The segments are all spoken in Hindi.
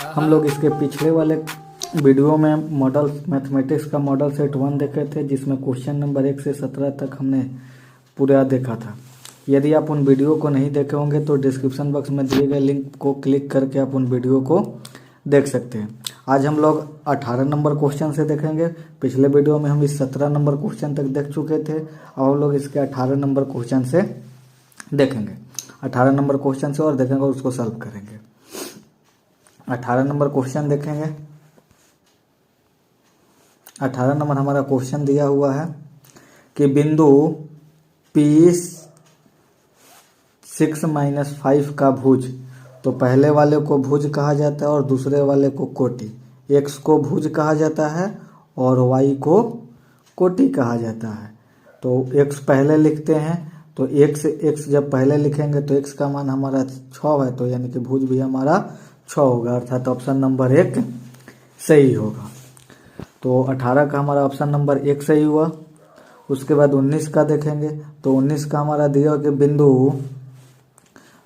हम लोग इसके पिछले वाले वीडियो में मॉडल मैथमेटिक्स का मॉडल सेट 1 देखे थे, जिसमें क्वेश्चन नंबर 1 से 17 तक हमने पूरा देखा था। यदि आप उन वीडियो को नहीं देखे होंगे तो डिस्क्रिप्शन बॉक्स में दिए गए लिंक को क्लिक करके आप उन वीडियो को देख सकते हैं। आज हम लोग 18 नंबर क्वेश्चन से देखेंगे। पिछले वीडियो में हम इस 17 नंबर क्वेश्चन तक देख चुके थे। अब हम लोग इसके 18 नंबर क्वेश्चन से देखेंगे। 18 नंबर क्वेश्चन से और देखेंगे और उसको सॉल्व करेंगे। 18 नंबर क्वेश्चन देखेंगे। 18 नंबर हमारा क्वेश्चन दिया हुआ है कि बिंदु P6 - 5 का भुज, तो पहले वाले को भुज कहा जाता है और दूसरे वाले को कोटि। x को भुज कहा जाता है और y को कोटि कहा जाता है। तो x पहले लिखते हैं, तो x जब पहले लिखेंगे तो x का मान हमारा 6 है, तो यानी कि भुज भी हमारा 6 होगा, अर्थात ऑप्शन नंबर 1 सही होगा। तो 18 का हमारा ऑप्शन नंबर 1 सही हुआ। उसके बाद 19 का देखेंगे। तो 19 का हमारा दिया कि बिंदु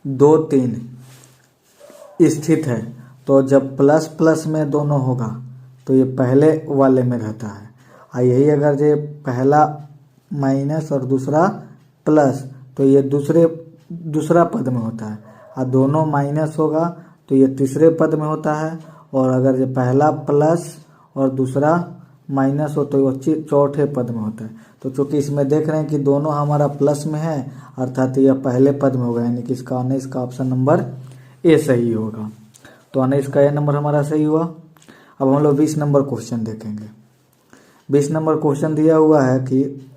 2, 3 स्थित है, तो जब प्लस प्लस में दोनों होगा तो ये पहले वाले में रहता है। यही अगर ये पहला माइनस और दूसरा प्लस, तो ये दूसरा पद में होता है। और दोनों माइनस होगा तो ये तीसरे पद में होता है। और अगर ये पहला प्लस और दूसरा माइनस हो तो वो चौथे पद में होता है। तो चूंकि इसमें देख रहे हैं कि दोनों हमारा प्लस में है, अर्थात यह पहले पद में होगा, यानी कि इसका 19 का ऑप्शन नंबर ए सही होगा। तो 19 का ए नंबर हमारा सही हुआ। अब हम लोग 20 नंबर क्वेश्चन देखेंगे। 20 नंबर क्वेश्चन दिया हुआ है कि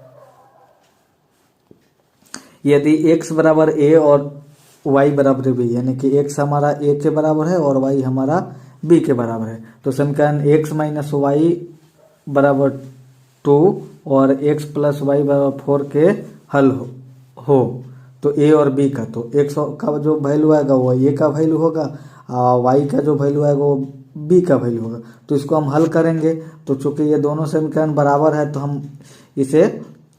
यदि x बराबर a और y बराबर b, यानी कि x हमारा a के बराबर है और y हमारा b के बराबर है, तो समीकरण x - y बराबर 2 और x + y बराबर 4 के हल हो तो a और b का, तो x का जो वैल्यू आएगा वो a का वैल्यू होगा, y का जो वैल्यू आएगा वो b का वैल्यू होगा। तो इसको हम हल करेंगे। तो चूंकि ये दोनों समीकरण बराबर है तो हम इसे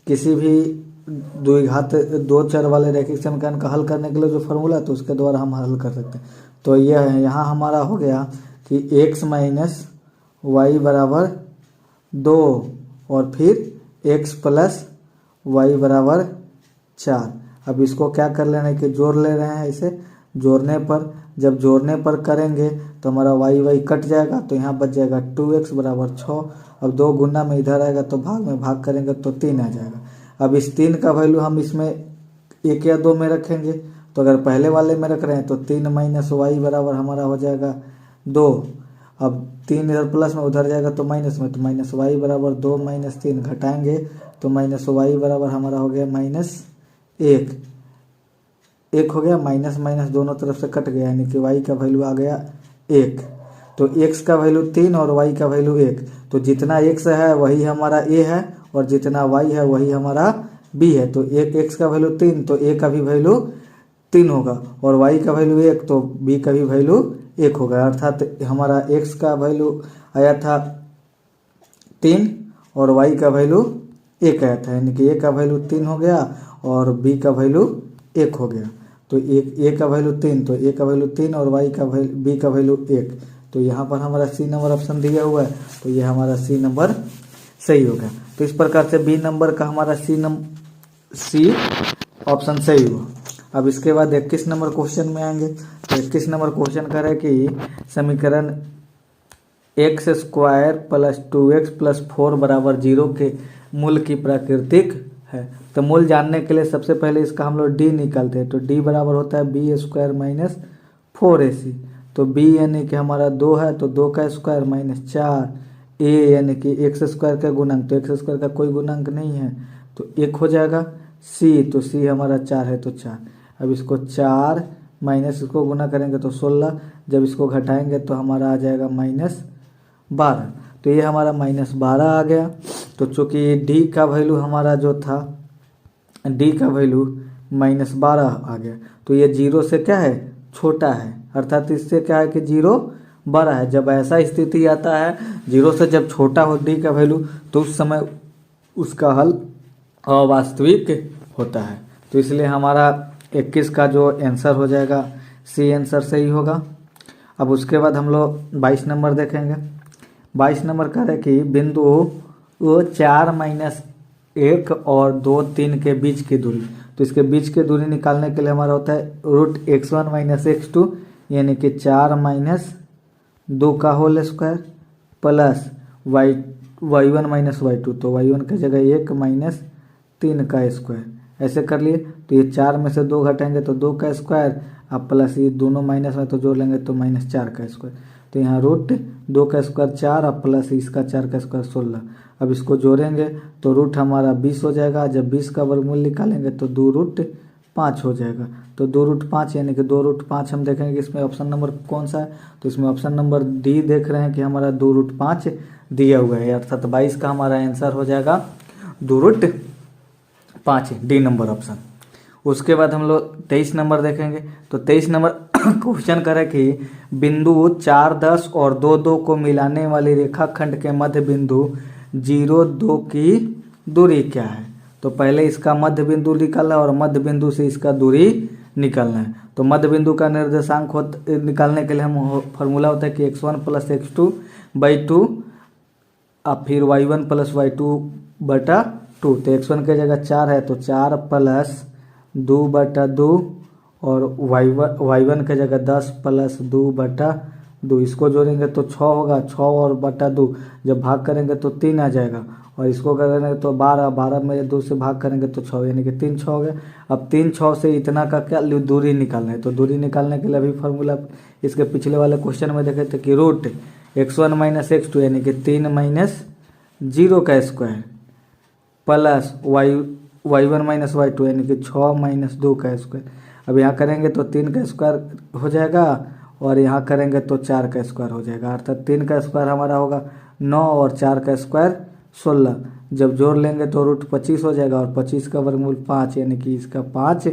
किसी भी द्विघात 2 चर वाले रैखिक समीकरण का हल करने के लिए जो फॉर्मूला है तो उसके द्वारा हम हल कर सकते हैं। तो यह है, यहाँ हमारा हो गया कि x - y बराबर 2 और फिर x + y बराबर 4। अब इसको क्या कर लेना है कि जोड़ ले रहे हैं। इसे जोड़ने पर, जब जोड़ने पर करेंगे तो हमारा y कट जाएगा, तो यहाँ बच जाएगा 2x बराबर 6। अब 2 गुना में इधर आएगा तो भाग में भाग करेंगे तो 3 आ जाएगा। अब इस 3 का वैल्यू हम इसमें 1 या 2 में रखेंगे। तो अगर पहले वाले में रख रहे हैं तो 3 - y बराबर हमारा हो जाएगा 2। अब 3 इधर प्लस में उधर जाएगा तो माइनस में, तो -y बराबर 2 - 3 घटाएंगे तो -y बराबर हमारा हो गया -1। 1 हो गया, माइनस माइनस दोनों तरफ से कट गया, यानी कि y का वैल्यू आ गया 1। तो x का वैल्यू 3 और y का वैल्यू 1। तो जितना x है वही हमारा a है और जितना y है वही हमारा b है। तो x का वैल्यू 3 तो a का भी वैल्यू 3 होगा, और y का वैल्यू 1 तो b का भी वैल्यू 1 होगा। अर्थात हमारा x का वैल्यू आया था 3 और y का वैल्यू 1 आया था, यानी कि a का वैल्यू 3 हो गया और b का वैल्यू 1 हो गया। तो a का वैल्यू 3, तो a का वैल्यू 3 और b का वैल्यू 1। तो यहाँ पर हमारा सी नंबर ऑप्शन दिया हुआ है, तो ये हमारा सी नंबर सही हो गया। तो इस प्रकार से बी नंबर का हमारा सी ऑप्शन सही हुआ। अब इसके बाद 21 नंबर क्वेश्चन में आएंगे। तो 21 नंबर क्वेश्चन कह रहा है कि समीकरण x² + 2x + 4 बराबर 0 के मूल की प्राकृतिक है। तो मूल जानने के लिए सबसे पहले इसका हम लोग d निकालते हैं। तो d बराबर होता है b² - 4ac। तो b यानी कि हमारा 2 है, तो 2 का स्क्वायर -4, a यानी कि x² का गुणक, तो x² का कोई गुणक नहीं है तो 1 हो जाएगा। c, तो c हमारा 4 है तो 4। अब इसको 4 माइनस इसको गुना करेंगे तो 16, जब इसको घटाएंगे तो हमारा आ जाएगा -12। तो ये हमारा -12 आ गया। तो चूँकि d का वैल्यू हमारा जो था, d का वैल्यू -12 आ गया, तो ये 0 से क्या है, छोटा है, अर्थात इससे क्या है कि 0 बड़ा है। जब ऐसा स्थिति आता है 0 से जब छोटा हो d का वैल्यू, तो उस समय उसका हल अवास्तविक होता है। तो इसलिए हमारा 21 का जो आंसर हो जाएगा सी आंसर सही होगा। अब उसके बाद हम लोग 22 नंबर देखेंगे। 22 नंबर कह रहे कि बिंदु 4-1 और 2-3 के बीच की दूरी, तो इसके बीच की दूरी निकालने के लिए हमारा होता है √(x1 - x2) यानी कि 4-2 का whole square plus y1 - y2, तो y1 की जगह 1 - 3 का स्क्वायर। ऐसे कर लिए तो ये 4 में से 2 घटाएंगे तो 2 का स्क्वायर, अब प्लस ये दोनों माइनस में तो जोड़ लेंगे तो -4 का स्क्वायर। तो यहाँ √2 का स्क्वायर 4 और प्लस इसका 4 का स्क्वायर 16। अब इसको जोड़ेंगे तो रूट हमारा 20 हो जाएगा। जब 20 का वर्गमूल निकालेंगे तो 2√5 हो जाएगा। तो 2√5 यानी कि 2√5 हम देखेंगे कि इसमें ऑप्शन नंबर कौन सा है, तो इसमें ऑप्शन नंबर डी देख रहे हैं कि हमारा 2√5 दिया हुआ है, अर्थात 22 का हमारा आंसर हो जाएगा 2√5, डी नंबर ऑप्शन। उसके बाद हम लोग 23 नंबर देखेंगे। तो 23 नंबर क्वेश्चन करें कि बिंदु 4-10 और 2-2 को मिलाने वाली रेखाखंड के मध्य बिंदु 0-2 की दूरी क्या है। तो पहले इसका मध्य बिंदु निकालना है और मध्य बिंदु से इसका दूरी निकालना है। तो मध्य बिंदु का निर्देशांक निकालने के लिए हम फॉर्मूला होता है कि x1 + x2/2 अब फिर y1 + y2/2। तो x1 की जगह 4 है तो 4 + 2/2 और y1 की जगह 10 + 2/2। इसको जोड़ेंगे तो 6 होगा, 6 और बटा 2 जब भाग करेंगे तो 3 आ जाएगा, और इसको करेंगे तो 12 में 2 से भाग करेंगे तो 6 यानी कि 3 6 हो गया। अब 3 6 से इतना का क्या दूरी निकालना है। तो दूरी निकालने के लिए अभी फार्मूला इसके पिछले वाले क्वेश्चन में देखे थे कि √(x1 - x2) यानी कि 3 - 0 का स्क्वायर प्लस y1 - y2 यानी कि 6 - 2 का स्क्वायर। अब यहाँ करेंगे तो 3 का स्क्वायर हो जाएगा और यहाँ करेंगे तो 4 का स्क्वायर हो जाएगा, अर्थात 3 का स्क्वायर हमारा होगा 9 और 4 का स्क्वायर 16। जब जोड़ लेंगे तो √25 हो जाएगा और 25 का वर्गमूल 5 यानी कि इसका 5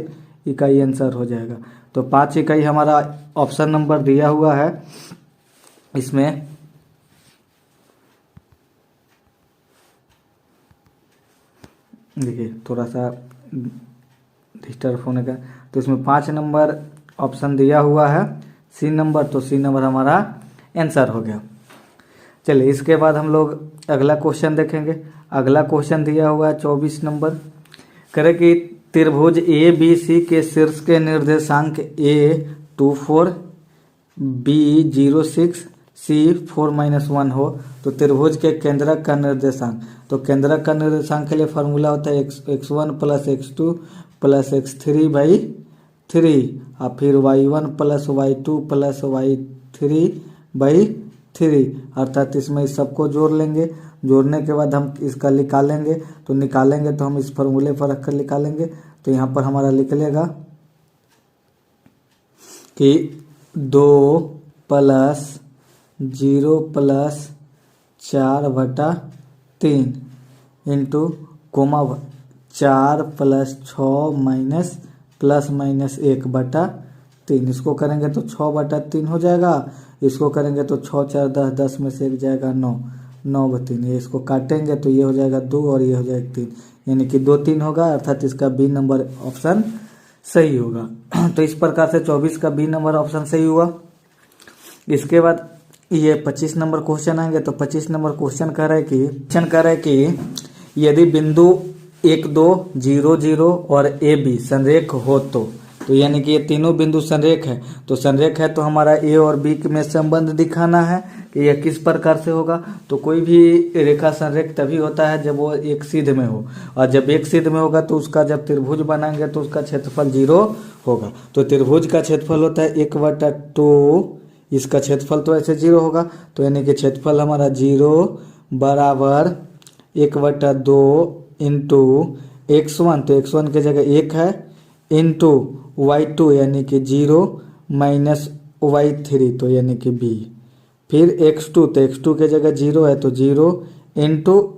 इकाई आंसर हो जाएगा। तो 5 इकाई हमारा ऑप्शन नंबर दिया हुआ है। इसमें देखिए थोड़ा सा डिस्टर्ब होने का, तो इसमें 5 नंबर ऑप्शन दिया हुआ है, सी नंबर, तो सी नंबर हमारा आंसर हो गया। चलिए इसके बाद हम लोग अगला क्वेश्चन देखेंगे। अगला क्वेश्चन दिया हुआ है 24 नंबर, करें कि त्रिभुज ABC के शीर्ष के निर्देशांक A24 B06 C4-1 हो तो त्रिभुज के केंद्रक का निर्देशांक। तो केंद्रक का निर्देशांक के लिए फार्मूला होता है x1 + x2 + x3/3 और फिर y1 + y2 + y3/3, अर्थात इसमें इस सबको जोड़ लेंगे। जोड़ने के बाद हम इसका निकालेंगे, तो निकालेंगे तो हम इस फार्मूले पर रखकर निकालेंगे। तो यहाँ पर हमारा निकलेगा कि 2 + 0 + 4/3 इंटू कोमा 4 + 6 ± 1/3। इसको करेंगे तो 6/3 हो जाएगा। इसको करेंगे तो 6 4 10, 10 में से 1 जाएगा 9, 9/3। ये इसको काटेंगे तो ये हो जाएगा 2 और ये हो जाएगा 3, यानी कि 2 3 होगा, अर्थात इसका बी नंबर ऑप्शन सही होगा। तो इस प्रकार से 24 का बी नंबर ऑप्शन सही हुआ। इसके बाद ये 25 नंबर क्वेश्चन आएंगे। तो 25 नंबर क्वेश्चन कह रहा है कि यदि बिंदु 1 2 0 0 और AB संरेख हो तो यानी कि ये तीनों बिंदु संरेख है। तो संरेख है तो हमारा A और B में संबंध दिखाना है कि यह किस प्रकार से होगा। तो कोई भी रेखा संरेख तभी होता है जब वो एक सीध में हो, और जब एक सीध में होगा तो उसका जब त्रिभुज बनाएंगे तो उसका क्षेत्रफल 0 होगा। तो त्रिभुज का क्षेत्रफल होता है 1/2, इसका क्षेत्रफल तो ऐसे 0 होगा, तो यानी कि क्षेत्रफल हमारा 0 बराबर 1/2 इंटू x1, तो x1 की जगह 1 है, इंटू y2 यानी कि 0 माइनस y3 तो यानी कि b, फिर x2, तो x2 की जगह 0 है तो 0 इंटू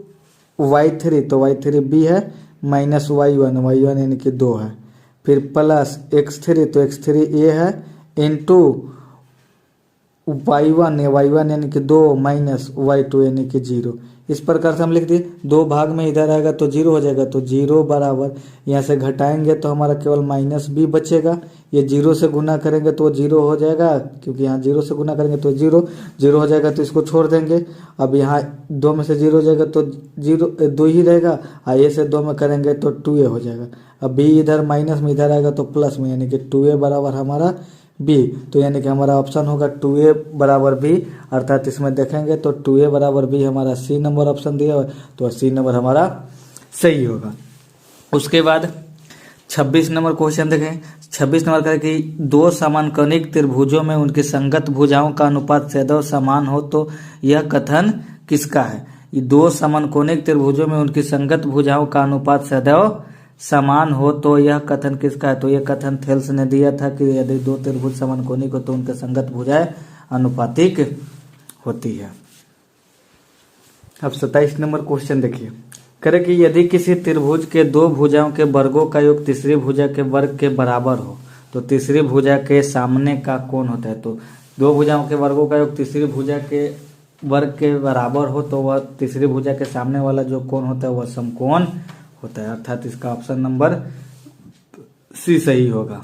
y3, तो y3 b है, माइनस y1, y1 यानी कि 2 है, फिर प्लस x3, तो x3 a है, इंटू y1 है, y1 यानी कि 2 माइनस y2 यानी कि 0। इस प्रकार से हम लिख दिए, 2 भाग में इधर आएगा तो 0 हो जाएगा, तो 0 बराबर यहाँ से घटाएंगे तो हमारा केवल माइनस b बचेगा। ये 0 से गुना करेंगे तो 0 हो जाएगा, क्योंकि यहाँ 0 से गुना करेंगे तो 0 हो जाएगा, तो इसको छोड़ देंगे। अब यहाँ 2 में से 0 हो जाएगा तो 2 ही रहेगा, और a से 2 में करेंगे तो 2a हो जाएगा। अब b इधर माइनस में इधर आएगा तो प्लस में, यानी कि 2a बराबर हमारा b। तो यानी कि हमारा ऑप्शन होगा 2a बराबर b, अर्थात इसमें देखेंगे तो 2a बराबर b हमारा सी नंबर ऑप्शन दिया हुआ है, तो सी नंबर हमारा सही होगा। उसके बाद 26 नंबर क्वेश्चन देखें। 26 नंबर का कि दो समकोणिक त्रिभुजों में उनकी संगत भुजाओं का अनुपात सदैव समान हो तो यह कथन किसका है। ये दो समकोणिक त्रिभुजों में उनकी संगत भुजाओं का अनुपात सदैव समान हो तो यह कथन किसका है। तो यह कथन थेल्स ने दिया था कि यदि दो त्रिभुज समकोणिक हो तो उनके संगत भुजाएं अनुपातिक होती है। अब 27 नंबर क्वेश्चन देखिए, करे कि यदि किसी त्रिभुज के दो भुजाओं के वर्गों का योग तीसरी भुजा के वर्ग के बराबर हो तो तीसरी भुजा के सामने का कोण होता है। तो दो भुजाओं के वर्गों का योग तीसरी भुजा के वर्ग के बराबर हो तो वह तीसरी भुजा के सामने वाला जो कोण होता है वह समकोण होता है, अर्थात इसका ऑप्शन नंबर सी सही होगा।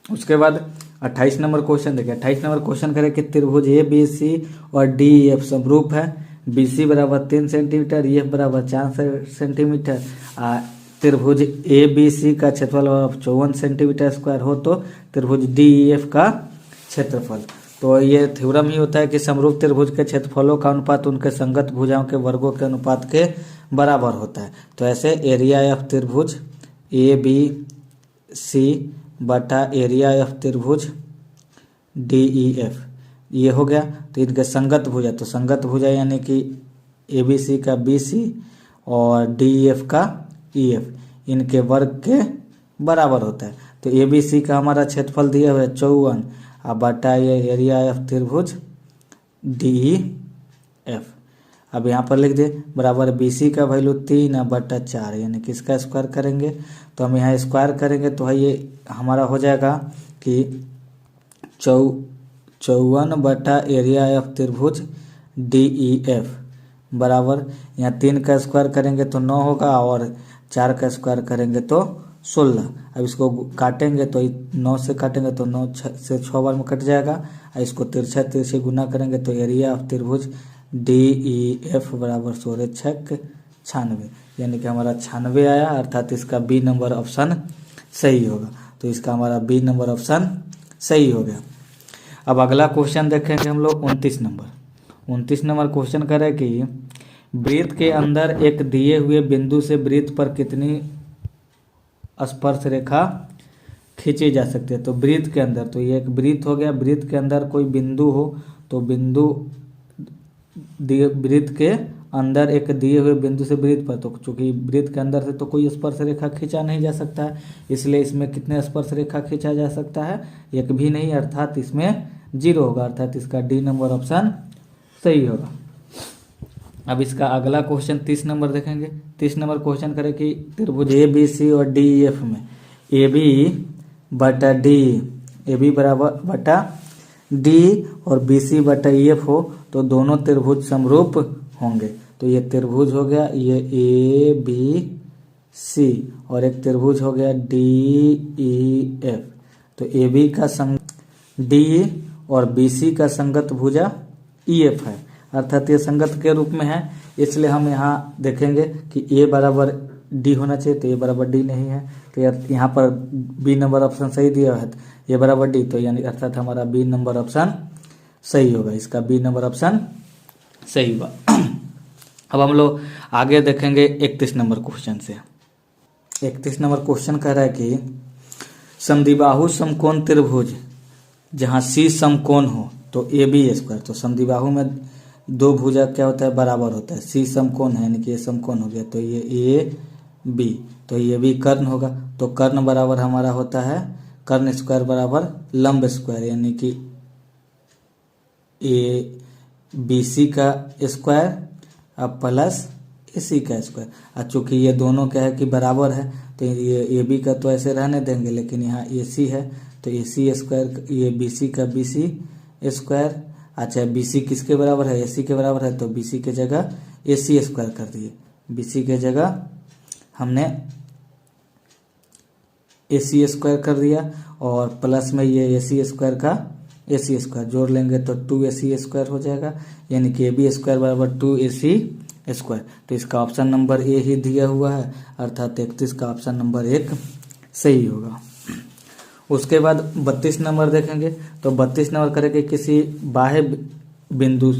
उसके बाद 28 नंबर क्वेश्चन देखिए। 28 नंबर क्वेश्चन करें कि त्रिभुज ए बी सी और डी एफ समरूप है। बी सी बराबर 3 सेंटीमीटर, एफ बराबर 4 सेंटीमीटर। त्रिभुज ए बी सी का क्षेत्रफल 54 सेंटीमीटर स्क्वायर हो तो त्रिभुज डी एफ का क्षेत्रफल। तो ये थ्योरम ही होता है कि समरूप त्रिभुज के क्षेत्रफलों का अनुपात उनके संगत भुजाओं के वर्गों के अनुपात के बराबर होता है। तो ऐसे एरिया ऑफ त्रिभुज ए बी सी बटा एरिया ऑफ त्रिभुज डी ई एफ ये हो गया। तो इनके संगत भुजा, तो संगत भुजा यानी कि ए बी सी का बी सी और डी ई एफ का ई एफ, इनके वर्ग के बराबर होता है। तो ए बी सी का हमारा क्षेत्रफल दिया हुआ है 54, अब बटा ये एरिया ऑफ त्रिभुज डी ई एफ। अब यहाँ पर लिख दे बराबर बी सी का वैल्यू 3 बटा 4, यानी कि इसका स्क्वायर करेंगे तो हम यहाँ स्क्वायर करेंगे तो है ये हमारा हो जाएगा कि 54 बटा एरिया ऑफ त्रिभुज डी ई एफ बराबर यहाँ 3 का स्क्वायर करेंगे तो 9 होगा और 4 का स्क्वायर करेंगे तो 16। अब इसको काटेंगे तो 9 से काटेंगे तो 9 से 6 बार में कट जाएगा। इसको तिरछा तिरछे गुना करेंगे तो एरिया ऑफ त्रिभुज डी ई एफ बराबर 16 छक 96, यानी कि हमारा 96 आया, अर्थात इसका बी नंबर ऑप्शन सही होगा। तो इसका हमारा बी नंबर ऑप्शन सही हो गया। अब अगला क्वेश्चन देखेंगे हम लोग 29 नंबर। 29 नंबर क्वेश्चन करें कि वृत्त के अंदर एक दिए हुए बिंदु से वृत्त पर कितनी स्पर्श रेखा खींची जा सकती है। तो वृत्त के अंदर, तो ये एक वृत्त हो गया, वृत्त के अंदर कोई बिंदु हो तो बिंदु वृत्त के अंदर एक दिए हुए बिंदु से वृत्त पर, तो चूंकि वृत्त के अंदर से तो कोई स्पर्श रेखा खींचा नहीं जा सकता है, इसलिए इसमें कितने स्पर्श रेखा खींचा जा सकता है, एक भी नहीं, अर्थात इसमें 0 होगा, अर्थात इसका डी नंबर ऑप्शन सही होगा। अब इसका अगला क्वेश्चन 30 नंबर देखेंगे। 30 नंबर क्वेश्चन करें कि त्रिभुज ए बी सी और डी ई एफ में ए बी बटा डी, ए बी बराबर बटा डी और बी सी बटा ई एफ हो तो दोनों त्रिभुज समरूप होंगे। तो ये त्रिभुज हो गया ये ए बी सी और एक त्रिभुज हो गया डी ई एफ। तो ए बी का संग डी और बी सी का संगत भुजा ई एफ है, अर्थात ये संगत के रूप में है, इसलिए हम यहाँ देखेंगे कि ए बराबर डी होना चाहिए, तो ए बराबर डी नहीं है, तो यहाँ पर बी नंबर ऑप्शन सही दिया है, ए बराबर डी, तो यानी अर्थात हमारा बी नंबर ऑप्शन सही होगा, इसका बी नंबर ऑप्शन सही होगा। अब हम लोग आगे देखेंगे 31 नंबर क्वेश्चन से। 31 नंबर क्वेश्चन कह रहा है कि समद्विबाहु समकोण त्रिभुज जहाँ सी समकोण हो तो ए बी स्क्वायर, तो समद्विबाहु में दो भुजा क्या होता है, बराबर होता है, सी समकोण है यानी कि ये समकोण हो गया, तो ये ए बी, तो ये भी कर्ण होगा, तो कर्ण बराबर हमारा होता है कर्ण स्क्वायर बराबर लंब स्क्वायर, यानी कि ए बी सी का स्क्वायर अब प्लस ए सी का स्क्वायर। और चूंकि ये दोनों क्या है कि बराबर है तो ये ए बी का तो ऐसे रहने देंगे, लेकिन यहाँ ए सी है तो ए सी स्क्वायर, ये बी सी का बी सी स्क्वायर। अच्छा बी सी किसके बराबर है, ए सी के बराबर है, तो बी सी के जगह ए सी स्क्वायर कर दिए। बी सी के जगह हमने ए सी स्क्वायर कर दिया और प्लस में ये ए सी स्क्वायर का ए सी स्क्वायर जोड़ लेंगे तो 2ac स्क्वायर हो जाएगा, यानी कि ए बी स्क्वायर बराबर 2ac स्क्वायर। तो इसका ऑप्शन नंबर ए ही दिया हुआ है, अर्थात 31 का ऑप्शन नंबर 1 सही होगा। उसके बाद 32 नंबर देखेंगे। तो 32 नंबर करेंगे किसी बाह्य बिंदु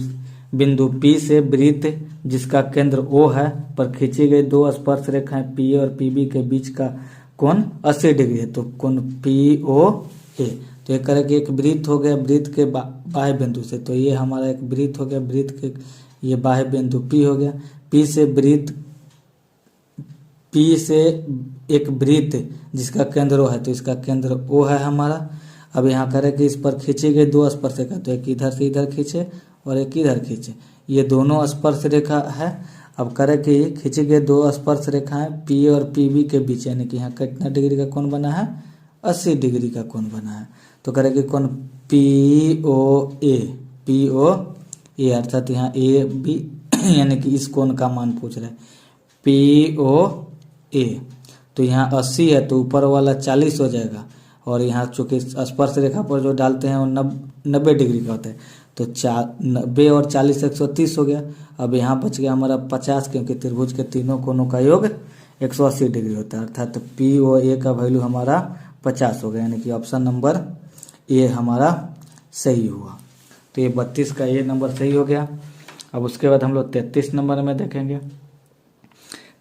P से वृत्त जिसका केंद्र O है पर खींची गई दो स्पर्श रेखाएं PA और PB के बीच का कोण 80 डिग्री है। तो कोण POA, तो ये करेंगे एक वृत्त हो गया वृत्त के बाह्य बिंदु से, तो ये हमारा एक वृत्त हो गया वृत्त के ये बाह्य बिंदु P हो गया। P से एक वृत्त जिसका केंद्र O है, तो इसका केंद्र O है हमारा। अब यहाँ करें कि इस पर खींची गई दो स्पर्श रेखा, तो एक इधर से इधर खींचे और एक इधर खींचे, ये दोनों स्पर्श रेखा है। अब करें कि खींची गई दो स्पर्श रेखाएं P और PB के बीच, यानी कि यहाँ कितना डिग्री का कोण बना है, 80 डिग्री का कोण बना है। तो करें कि कोण POA अर्थात यहाँ AB यानी कि इस कोण का मान पूछ रहे हैं POA। तो यहाँ 80 है तो ऊपर वाला 40 हो जाएगा, और यहाँ चूंकि स्पर्श रेखा पर जो डालते हैं वो 90 डिग्री का होता है, तो 90 और 40 130 हो गया। अब यहाँ बच गया हमारा 50, क्योंकि त्रिभुज के तीनों कोणों का योग 180 डिग्री होता है, अर्थात POA का वैल्यू हमारा 50 हो गया, यानी कि ऑप्शन नंबर ए हमारा सही हुआ। तो ये 32 का ये नंबर सही हो गया। अब उसके बाद हम लोग 33 नंबर में देखेंगे।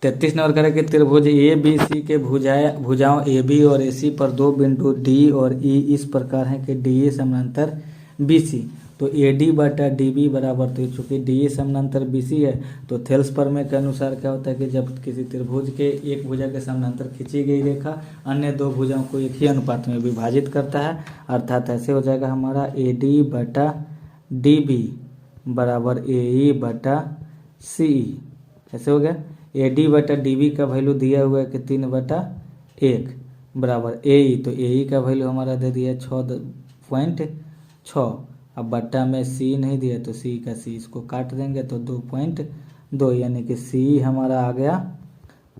33 नंबर करें कि त्रिभुज ABC के भुजाओं AB और AC पर दो बिंदु D और E इस प्रकार हैं कि DE समानांतर BC। तो AD बटा DB बराबर, तो चूंकि DE समानांतर BC है तो थेल्स प्रमेय के अनुसार क्या होता है कि जब किसी त्रिभुज के एक भुजा के समानांतर खींची गई रेखा अन्य दो भुजाओं को एक ही अनुपात में विभाजित करता है, अर्थात ऐसे हो जाएगा हमारा AD बटा DB बराबर AE बटा CE। कैसे हो गया, AD बटा DB का वैल्यू दिया हुआ है कि 3/1 बराबर AE, तो AE का वैल्यू हमारा दे दिया 6.6। अब बट्टा में C नहीं दिया तो C का C इसको काट देंगे तो 2.2, यानी कि C हमारा आ गया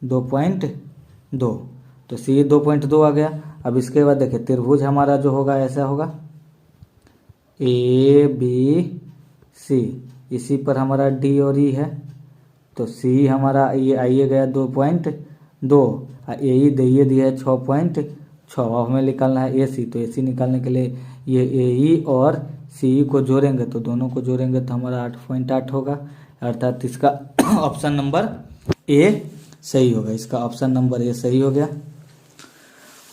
2.2। तो C 2.2 आ गया। अब इसके बाद देखिए त्रिभुज हमारा जो होगा ऐसा होगा ABC, इसी पर हमारा D और E है, तो C हमारा ये आइए गया 2.2 और AE दिए दिया है 6.6। अब हमें निकालना है AC, तो AC निकालने के लिए ये AE और CE को जोड़ेंगे, तो दोनों को जोड़ेंगे तो हमारा 8.8 होगा, अर्थात इसका ऑप्शन नंबर ए सही होगा। इसका ऑप्शन नंबर ए सही हो गया।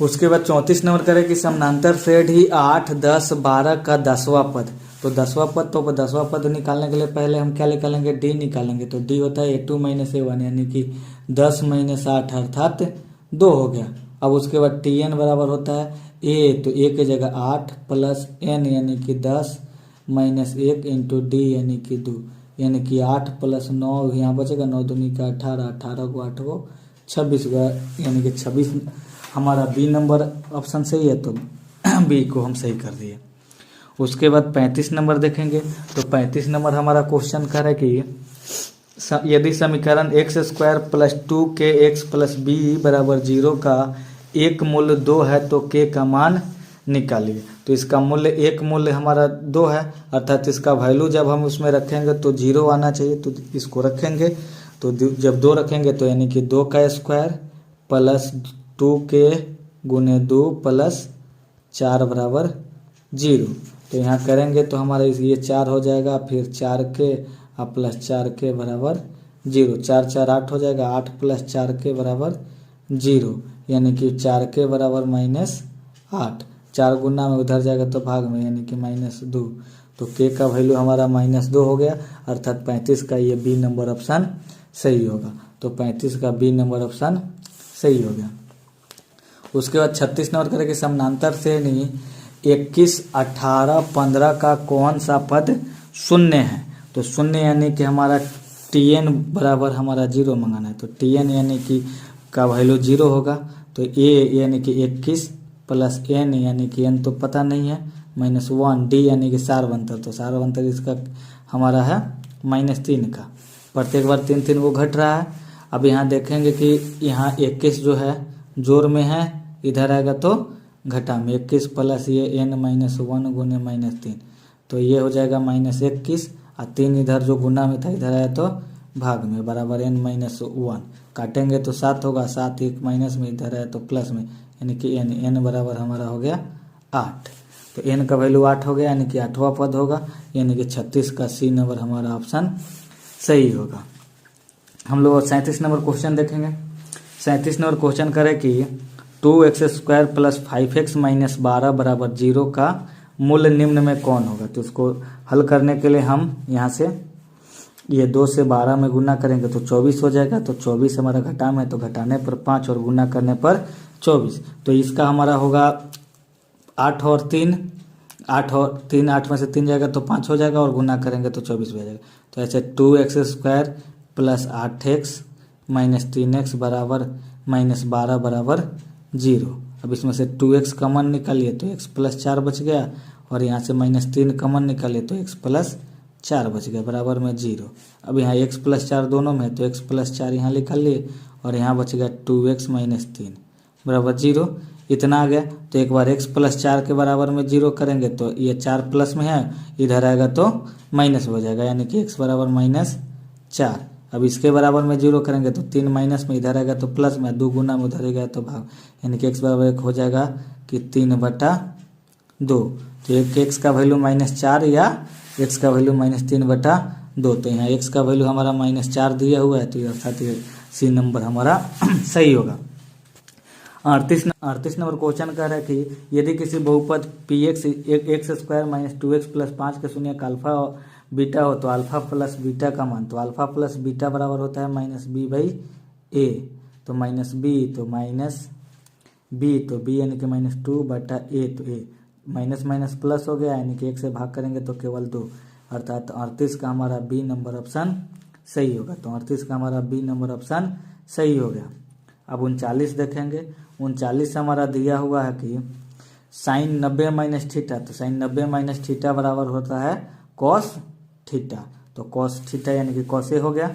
उसके बाद 34 नंबर करें कि समानांतर श्रेणी ही 8, 10, 12 का 10वां पद। तो 10वां पद, तो 10वां पद निकालने के लिए पहले हम क्या निकालेंगे, D निकालेंगे। तो D होता है A2 - A1, यानी कि 10 - 8 अर्थात 2 हो गया। अब उसके बाद TN बराबर होता है A, तो A के जगह 8 प्लस N यानी कि 10 माइनस 1 इंटू D यानी कि 2, यानी कि 8 प्लस 9 यहाँ बचेगा, 9 दूनी का 18, 18 को 8 को 26 हुआ, यानी कि 26 हमारा बी नंबर ऑप्शन सही है, तो बी को हम सही कर दिए। उसके बाद 35 नंबर देखेंगे। तो 35 नंबर हमारा क्वेश्चन कर है कि यदि समीकरण x² + 2kx + b बराबर 0 का एक मूल्य 2 है तो k का मान निकालिए। तो इसका मूल्य एक मूल्य हमारा 2 है, अर्थात इसका वैल्यू जब हम उसमें रखेंगे तो 0 आना चाहिए, तो इसको रखेंगे। तो जब 2 रखेंगे तो यानी कि 2 का स्क्वायर प्लस 2k गुने 2 प्लस 4 बराबर 0। तो यहाँ करेंगे तो हमारा ये 4 हो जाएगा, फिर 4k प्लस 4k बराबर 0, 4 4 8 हो जाएगा, 8 प्लस 4k बराबर 0, यानी कि 4k बराबर -8। 4 गुना में उधर जाएगा तो भाग में, यानी कि -2। तो k का वैल्यू हमारा -2 हो गया, अर्थात 35 का ये बी नंबर ऑप्शन सही होगा। तो 35 का बी नंबर ऑप्शन सही हो गया। उसके बाद 36 नंबर करेंगे समानांतर श्रेणी 21, 18, 15 का कौन सा पद शून्य है। तो शून्य यानी कि हमारा TN बराबर हमारा 0 मंगाना है, तो TN यानी कि का वैल्यू 0 होगा। तो A यानी कि 21 प्लस N यानी कि N तो पता नहीं है, -1 डी यानी कि सारवंतर, तो सारवंतर इसका हमारा है -3 का। प्रत्येक बार 3 3 वो घट रहा है। अब यहाँ देखेंगे कि यहाँ 21 जो है जोड़ में है, इधर आएगा तो घटा में 21 प्लस ये n-1 गुने -3, तो ये हो जाएगा -21 और 3 इधर जो गुना में था इधर आया तो भाग में बराबर n-1। काटेंगे तो 7 होगा, 7 एक माइनस में इधर आया तो प्लस में, यानी कि n बराबर हमारा हो गया 8। तो n का वैल्यू 8 हो गया, यानी कि 8वां पद होगा, यानी कि 36 का सी नंबर हमारा ऑप्शन सही होगा। हम लोग 37 नंबर क्वेश्चन देखेंगे। 37 नंबर क्वेश्चन करें कि 2x² प्लस 5x माइनस 12 बराबर 0 का मूल्य निम्न में कौन होगा। तो उसको हल करने के लिए हम यहाँ से ये 2 से 12 में गुना करेंगे तो 24 हो जाएगा। तो 24 हमारा घटा में, तो घटाने पर 5 और गुना करने पर 24, तो इसका हमारा होगा 8 और 3, 8 में से 3 जाएगा तो 5 हो जाएगा और गुना करेंगे तो 24 हो जाएगा। तो ऐसे 2x² plus 8x minus 3x बराबर -12 बराबर 0। अब इसमें से 2x कॉमन निकालिए तो x प्लस 4 बच गया, और यहाँ से -3 कॉमन निकालिए तो x प्लस 4 बच गया बराबर में 0। अब यहाँ x प्लस 4 दोनों में है तो x प्लस 4 यहाँ निकाल लिए, और यहाँ बच गया 2x माइनस 3 बराबर 0। इतना आ गया। तो एक बार x प्लस 4 के बराबर में 0 करेंगे तो ये 4 प्लस में है, इधर आएगा तो माइनस हो जाएगा, यानी कि x बराबर -4। अब इसके बराबर में 0 करेंगे तो 3 माइनस में, इधर आएगा तो प्लस में, 2 गुना में उधर गया तो भाग, यानी कि x बराबर 1 हो जाएगा कि 3/2। तो एक x का वैल्यू -4 या x का वैल्यू -3/2। तो यहाँ x का वैल्यू हमारा -4 दिया हुआ है, तो अर्थात ये सी नंबर हमारा सही होगा। 38 नंबर क्वेश्चन कह रहा है कि यदि किसी बहुपद px x² minus 2x plus 5 के शून्यक अल्फा बीटा हो तो अल्फा प्लस बीटा का मान, तो अल्फा प्लस बीटा बराबर होता है -b/a। तो -b तो -b तो b यानी कि -2/a, तो a माइनस माइनस प्लस हो गया, यानी कि 1 से भाग करेंगे तो केवल 2, अर्थात 38 का हमारा बी नंबर ऑप्शन सही होगा। तो 38 का हमारा बी नंबर ऑप्शन सही हो गया। अब 39 देखेंगे। 39 हमारा दिया हुआ है कि साइन 90 माइनस थीटा, तो साइन 90 माइनस थीटा बराबर होता है कॉस थीटा, तो कॉस थीटा यानी कि कॉस ए हो गया।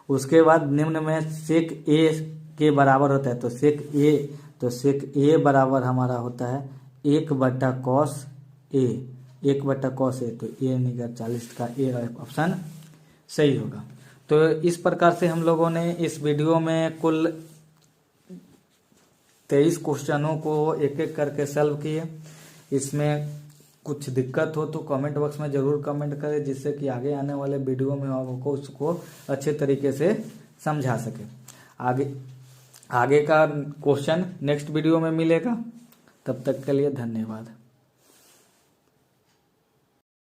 उसके बाद निम्न में सेक ए के बराबर होता है, तो सेक ए बराबर हमारा होता है 1/cos ए, 1/cos ए, तो ए निकल 40 का ए ऑप्शन सही होगा। तो इस प्रकार से हम लोगों ने इस वीडियो में कुल 23 क्वेश्चनों को एक एक करके सॉल्व किए। इसमें कुछ दिक्कत हो तो कमेंट बॉक्स में ज़रूर कमेंट करें, जिससे कि आगे आने वाले वीडियो में आपको उसको अच्छे तरीके से समझा सके। आगे का क्वेश्चन नेक्स्ट वीडियो में मिलेगा। तब तक के लिए धन्यवाद।